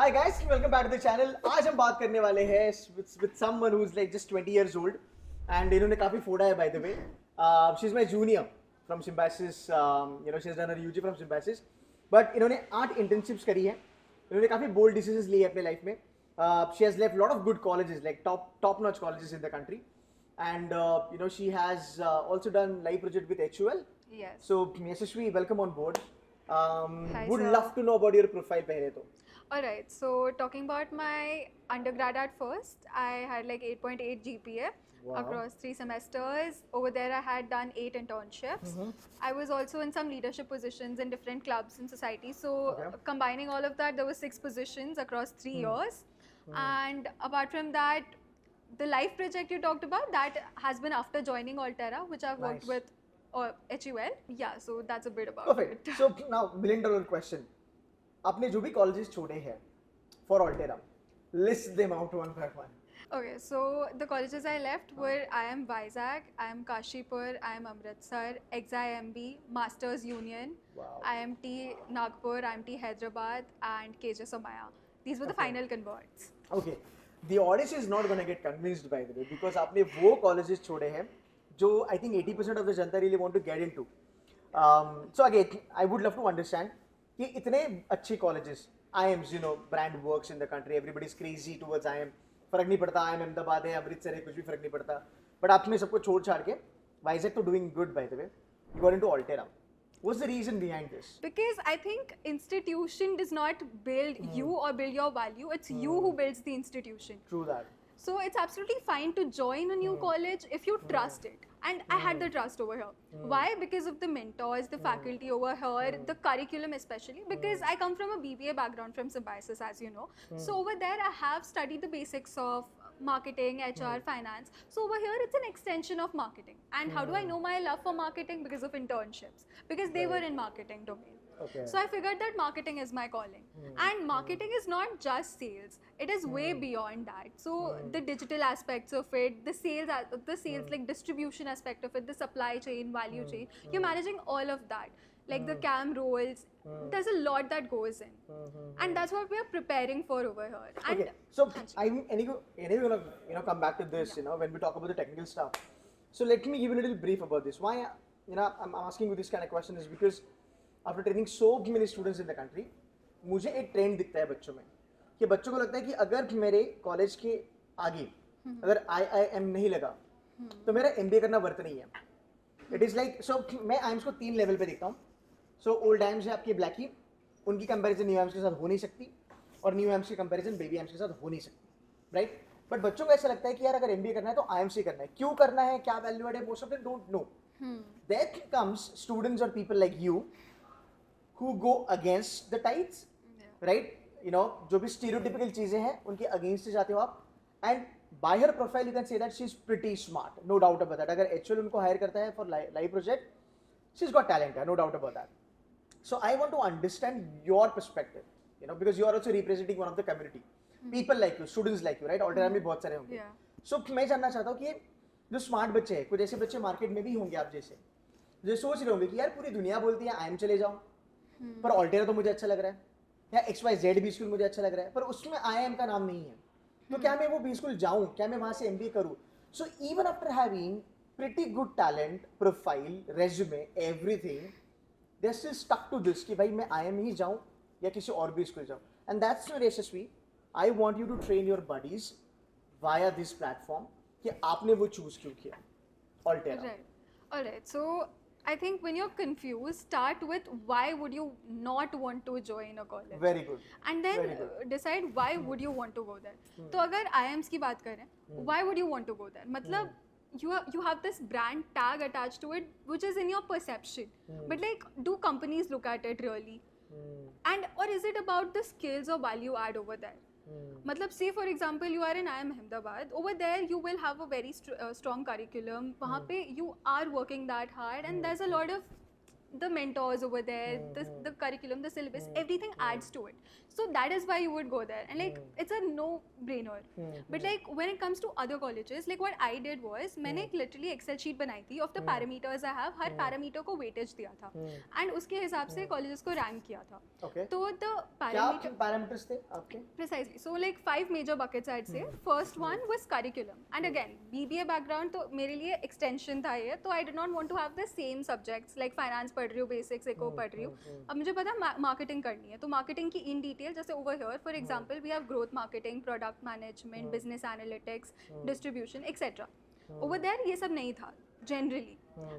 Hi guys, welcome back to the channel. आज हम बात करने वाले हैं with someone who's like just 20 years old and इन्होंने काफी फोड़ा है by the way. She's my junior from Symbiosis. She's done her UG from Symbiosis. But इन्होंने 8 internships करी है. इन्होंने काफी bold decisions लिए अपने life में. She has left a lot of good colleges, like top notch colleges in the country. And she has also done live project with HUL. Yes. So Yashasvi, welcome on board. Hi, Would sir. love to know about your profile पहले तो. Alright, so talking about my undergrad at first, I had like 8.8 GPA Wow. across 3 semesters. Over there, I had done 8 internships. I was also in some leadership positions in different clubs and societies. So, Okay. combining all of that, there were 6 positions across 3 years. And apart from that, the life project you talked about, that has been after joining Altera, which I've worked Nice. with HUL. Yeah, so that's a bit about Perfect. it. So now $1 million question. आपने जो भी colleges छोड़े हैं for Altera, list them out one by one. Okay, so the colleges I left were IIM Vizag, IIM Kashipur, IIM Amritsar, XIMB, Masters Union, Wow. IMT Nagpur, IMT Hyderabad, and KJ Somaya. These were the Okay. final converts. Okay. The audience is not going to get convinced by the way because आपने वो colleges छोड़े हैं जो I think 80% of the Janata really want to get into. So again, I would love to understand कि इतने अच्छे colleges, IIMs, brand works in the country, everybody is crazy towards IIM. फर्क नहीं पड़ता IIM अहमदाबाद है, अमृतसर है, कुछ भी फर्क नहीं पड़ता. But आपने सबको छोड़ छाड़ के Vizag तो doing good by the way. You got into Altera. What's the reason behind this? Because I think institution does not build you or build your value, it's you who builds the institution. True that. So it's absolutely fine to join a new college if you trust it. And I had the trust over here. Why? Because of the mentors, the faculty over here, the curriculum especially. Because I come from a BBA background from Symbiosis, as you know. So over there, I have studied the basics of marketing, HR, finance. So over here, it's an extension of marketing. And how do I know my love for marketing? Because of internships. Because they were in marketing domain. Okay. So I figured that marketing is my calling. And marketing is not just sales. It is way beyond that. So the digital aspects of it, the sales like distribution aspect of it, the supply chain, value chain, you're managing all of that. Like the CAM roles, there's a lot that goes in. And that's what we are preparing for over here. And Okay, so I'm anyway gonna come back to this, when we talk about the technical stuff. So let me give you a little brief about this. Why, I'm asking you this kind of question is because after training so many students in the country, मुझे एक trend दिखता है बच्चों में कि बच्चों को लगता है कि अगर मेरे कॉलेज के आगे अगर IIM नहीं लगा तो मेरा MBA करना वर्थ नहीं है. इट इज़ लाइक सो मैं आइम्स को 3 लेवल पे देखता हूँ. सो ओल्ड आइम्स है आपकी ब्लैकी, उनकी कंपैरिजन न्यू आइम्स के साथ हो नहीं सकती और न्यू आइम्स की कंपैरिजन बेबी आइम्स के साथ हो नहीं सकती, राइट? बट बच्चों को ऐसा लगता है कि यार अगर MBA करना है तो IIMs ही करना है. क्यों करना है, क्या वैल्यू एड है, most of them don't know. There comes students और people like you who go against the tides, right? जो भी stereotypical चीजें हैं उनके against से जाते हो आप. And by her profile you can say that she's pretty smart, no doubt about that. अगर HUL उनको hire करता है for live project, she's got talent, no doubt about that. So I want to understand your perspective, because you are also representing one of the community. People like you, students like you, right? Altera में बहुत सारे होंगे. Yeah. So मैं जानना चाहता हूँ कि जो smart बच्चे हैं, कुछ ऐसे बच्चे मार्केट में भी होंगे आप जैसे, जो सोच रहे होंगे कि यार पूरी दुनिया बोलती है IIM चले जाओ, पर ऑल्टेरा तो मुझे अच्छा लग रहा है, या XYZ भी स्कूल मुझे अच्छा लग रहा है, पर उसमें IIM का नाम नहीं है, तो क्या मैं वो भी स्कूल जाऊं, क्या मैं वहां से MBA करूं? So even after having pretty good talent, profile, resume, everything, they are still stuck to this कि भाई मैं IIM ही जाऊं या किसी और भी स्कूल जाऊं. And that's your Yashasvi, I want you to train your buddies via this platform कि आपने वो चूज क्यों किया ऑल्टेरा. Right. Alright. So I think when you're confused, start with why would you not want to join a college? Very good. And then Very good. decide why would you want to go there. तो अगर IIMs की बात करें, why would you want to go there? मतलब you have this brand tag attached to it, which is in your perception. But like, do companies look at it really? And or is it about the skills or value add over there? मतलब say for example you are in IIM Ahmedabad, over there you will have a very strong curriculum. वहाँ पे you are working that hard and there's a lot of the mentors over there, the curriculum, the syllabus, everything adds to it. So that is why you would go there, and like it's a no-brainer. But like when it comes to other colleges, like what I did was मैंने एक literally Excel sheet बनाई थी of the parameters I have, her parameter को weightage दिया था, and उसके हिसाब से colleges को rank किया था. Okay. तो the क्या parameter parameters थे आपके? precisely. So like 5 major buckets I'd say. First one was curriculum, and again BBA background तो मेरे लिए extension था ये, तो I did not want to have the same subjects like finance पढ़ रही हूँ, basics eco पढ़ रही हूँ. अब मुझे पता है marketing करनी है, तो marketing की in detail जैसे over here for example we have growth marketing, product management, business analytics, distribution, etc. Over there ये सब नहीं था generally.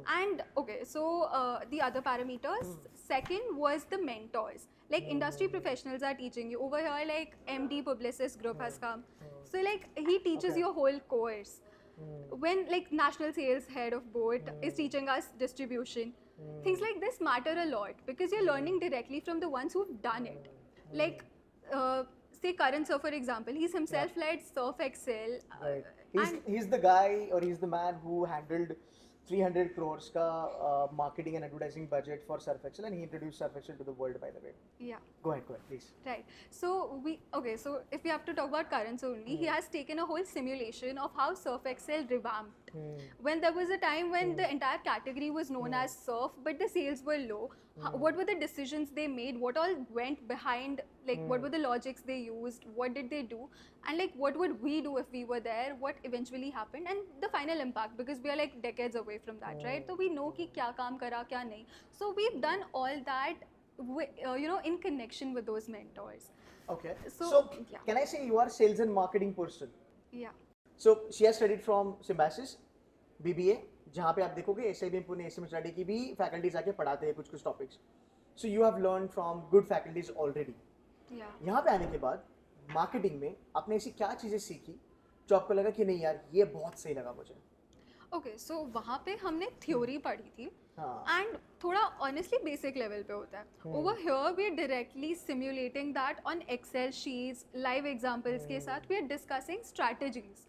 And okay, so the other parameters, second was the mentors. Like industry professionals are teaching you. Over here like MD Publicist group has come. So like he teaches you a whole course. When like national sales head of boat is teaching us distribution, things like this matter a lot because you're learning directly from the ones who've done it. Like say Karan sir for example, he's himself led Surf Excel. Right. And He's the guy or he's the man who handled 300 crores ka marketing and advertising budget for Surf Excel, and he introduced Surf Excel to the world, by the way. yeah. Go ahead, please. Right. So so if we have to talk about Karan only, he has taken a whole simulation of how Surf Excel revamped. When there was a time when the entire category was known as Surf, but the sales were low. What were the decisions they made? What all went behind? Like what were the logics they used? What did they do? And like what would we do if we were there? What eventually happened? And the final impact, because we are like decades away from that, right? So we know कि क्या काम करा क्या नहीं. So we've done all that, in connection with those mentors. Okay. So, yeah. Can I say you are sales and marketing person? Yeah. So she has studied from Symbiosis, BBA, जहाँ पे आप देखोगे SIBM पुणे SMHRD की भी faculties आके पढ़ाते हैं कुछ topics. So you have learned from good faculties already. Yeah. यहाँ पे आने के बाद marketing में आपने ऐसी क्या चीजें सीखी जो आपको लगा कि नहीं यार ये बहुत सही लगा मुझे? Okay, so वहाँ पे हमने theory पढ़ी थी. हाँ. And थोड़ा honestly basic level पे होता है. Over here we are directly simulating that on Excel sheets, live examples के साथ we are discussing strategies.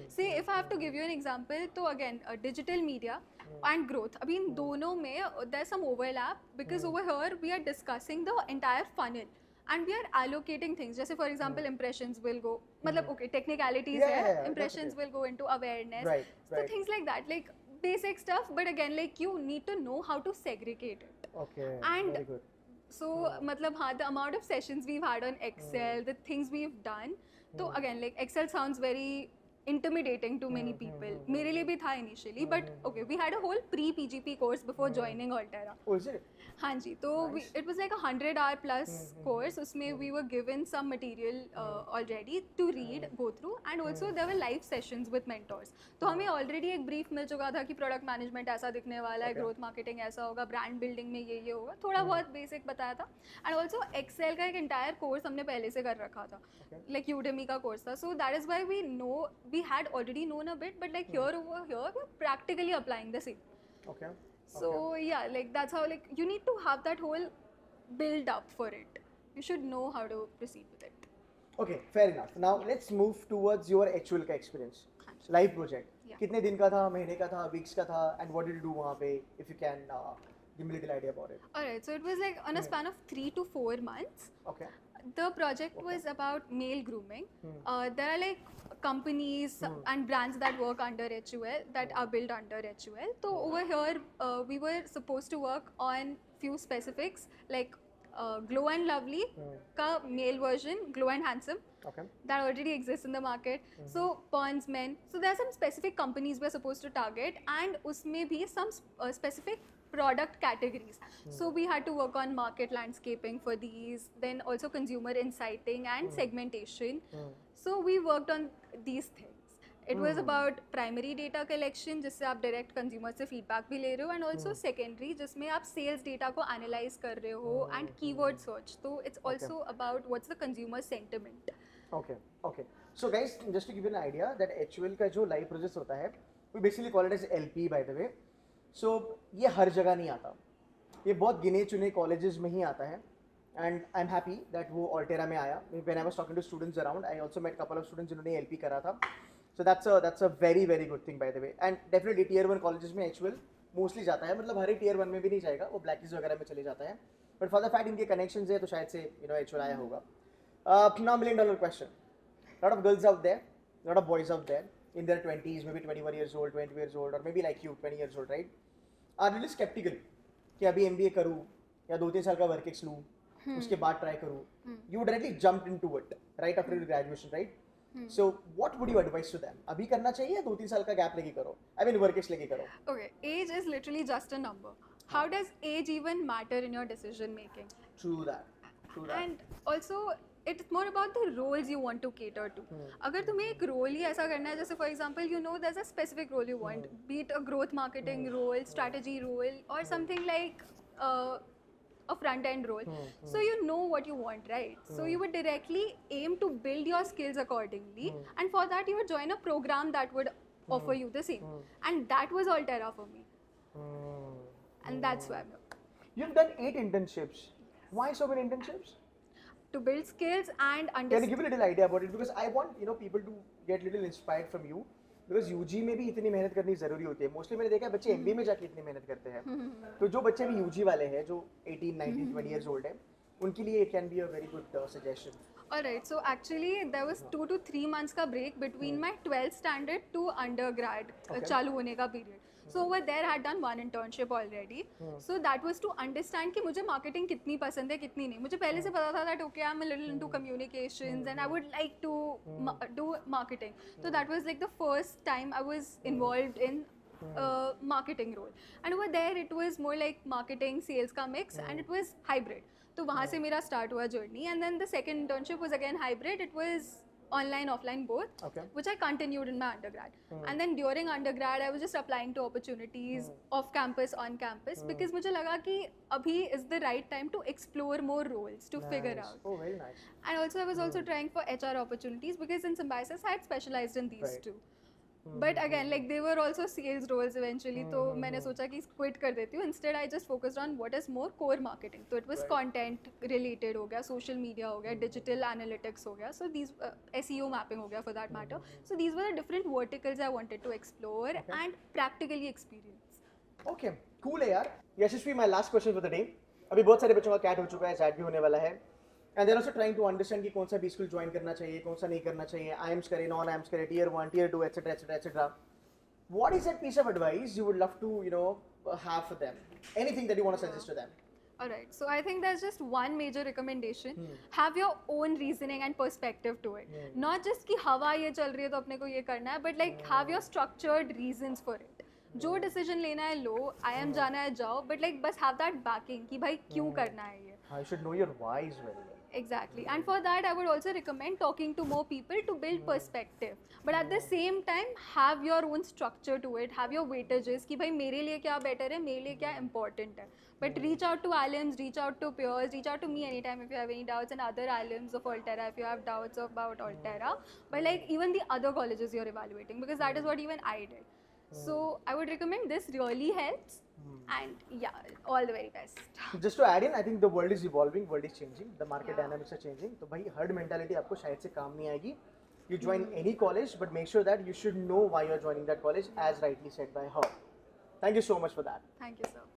Say if I have to give you an example, तो again digital media and growth. अभी इन दोनों में there's some overlap because over here we are discussing the entire funnel. And we are allocating things. जैसे for example, impressions will go. मतलब okay, technicalities है. Yeah, Impressions okay. will go into awareness. Right, So right. things like that, like basic stuff. But again, like you need to know how to segregate it. Okay. And very good. So मतलब हाँ, the amount of sessions we've had on Excel, the things we've done. So again, like Excel sounds very intimidating to many people. मेरे लिए भी था initially, but okay, we had a whole pre-PGP course before joining Altera. Oh, is it? हाँ जी, तो it was like a 100-hour plus course. उसमें we were given some material already to read, go through, and also there were live sessions with mentors. तो हमें already एक brief मिल चुका था कि product management ऐसा दिखने वाला है, growth marketing ऐसा होगा, brand building में ये होगा, थोड़ा बहुत basic बताया था. And also Excel का एक entire course हमने पहले से कर रखा था, like Udemy का course था. So that is why we had already known a bit, but like over here we're practically applying the same. Okay. So yeah, like that's how, like you need to have that whole build up for it. You should know how to proceed with it. Okay, fair enough. Now let's move towards your HUL का experience. Live project. Yeah. कितने दिन का था, महीने का था, weeks का था, and what did you do वहाँ पे? If you can give me a little idea about it. Alright, so it was like on a span of 3 to 4 months. Okay. The project was about male grooming. There are like companies and brands that work under HUL, that are built under HUL. So over here, we were supposed to work on few specifics like Glow and Lovely ka male version, Glow and Handsome. Okay. That already exists in the market. So Pond's Men. So there are some specific companies we're supposed to target, and usme bhi some specific product categories. So we had to work on market landscaping for these, then also consumer insighting and segmentation. So we worked on these things. It was about primary data collection, जिससे आप direct consumer से feedback भी ले रहे हो, and also secondary, जिसमें आप sales data को analyze कर रहे हो, and keyword search. So it's also about what's the consumer sentiment. Okay. Okay. So guys, just to give you an idea, that HUL का जो live project होता है, we basically call it as LP by the way. So ये हर जगह नहीं आता, ये बहुत गिने चुने colleges में ही आता है, and I'm happy that वो Altera में आया. When I was talking to students around, I also met couple of students जिन्होंने LP करा था. So that's a very very good thing by the way, and definitely tier 1 colleges में HUL mostly जाता है, मतलब हर एक टीयर 1 में भी नहीं जाएगा, वो ब्लैक लिस्ट वगैरह में चले जाता है, बट फॉर द फैक्ट इनके कनेक्शंस है तो शायद से यू नो एचओ आया होगा. Now $1 million question. Lot of girls out there, lot of boys out there in their 20s, maybe 21 years old, 20 years old, or maybe like you, 20 years old, right? Are really skeptical कि अभी MBA करूँ या 2-3 साल का work ex लूँ, उसके बाद try करूँ. You directly jumped into it right after your graduation, right? So what would you advise to them? अभी करना चाहिए या 2-3 साल का गैप लेके करो? I mean वर्क एक्स लेके करो. Okay, age is literally just a number. How does age even matter in your decision making? True that. True that. And also it's more about the roles you want to cater to. अगर तुम्हें एक role ही ऐसा करना है, जैसे for example you know there's a specific role you want, be it a growth marketing role, strategy role, or something like a front end role. So you know what you want, right? So you would directly aim to build your skills accordingly, and for that you would join a program that would offer you the same. And that was Altera for me, and that's why I'm here. You've done 8 internships. Why so many internships? To build skills and Can you understand. give a little idea about it? Because I want people to get little inspired from you. Because UG में भी इतनी मेहनत करनी जरूरी होती है. Mostly मैंने देखा है बच्चे MBA में जाके इतनी मेहनत करते हैं. तो जो बच्चे भी UG वाले हैं, जो 18, 19, 20 years old हैं, उनके लिए it can be a very good suggestion. Alright, so actually there was 2 to 3 months का break between my 12th standard to undergrad चालू होने का period. So over there I had done one internship already. So that was to understand कि मुझे marketing कितनी पसंद है कितनी नहीं. मुझे पहले से पता था that okay I'm a little into communications and I would like to do marketing. So that was like the first time I was involved in marketing role. And over there it was more like marketing sales का mix and it was hybrid. तो वहाँ से मेरा start हुआ journey, and then the second internship was again hybrid. It was online offline both, Okay. which I continued in my undergrad. And then during undergrad I was just applying to opportunities off campus, on campus, because मुझे लगा कि अभी is the right time to explore more roles to figure Nice. out. Oh, very nice. And also I was also trying for HR opportunities because in Symbiosis I had specialized in these Right. two. But again, like they were also sales roles eventually, तो मैंने सोचा कि quit कर देती हूँ. Instead I just focused on what is more core marketing. तो it was content related हो गया, social media हो गया, digital analytics हो गया. So these SEO mapping हो गया for that matter. So these were the different verticals I wanted to explore and practically experience. Okay, cool है यार. यशस्वी, my last question for the day. अभी बहुत सारे बच्चों का CAT हो चुका है, SAT भी होने वाला है. And they're also trying to understand कि कौन सा B school join करना चाहिए, कौन सा नहीं करना चाहिए, IIMS करे, non-IIMS करे, tier 1, tier 2, etc, etc, etc. What is that piece of advice you would love to, have for them? Anything that you want to suggest to them? Alright, so I think there's just one major recommendation. Have your own reasoning and perspective to it. Not just कि हवा ये चल रही है तो अपने को ये करना है, but like have your structured reasons for it. जो decision लेना है लो, IIM जाना है जाओ, but like बस have that backing कि भाई क्यों करना है ये. You should know your whys very well. Exactly. And for that, I would also recommend talking to more people to build perspective. But at the same time, have your own structure to it. Have your weightages कि भाई मेरे लिए क्या better है, मेरे लिए क्या important है. But reach out to alums, reach out to peers, reach out to me anytime if you have any doubts, and other alums of Altera if you have doubts about Altera. But like even the other colleges you're evaluating, because that is what even I did. So I would recommend this really helps. And yeah, all the very best. Just to add in, I think the world is evolving, world is changing, the market dynamics are changing. तो भाई herd mentality आपको शायद से काम नहीं आएगी. You join any college, but make sure that you should know why you're joining that college, as rightly said by her. Thank you so much for that. Thank you, sir.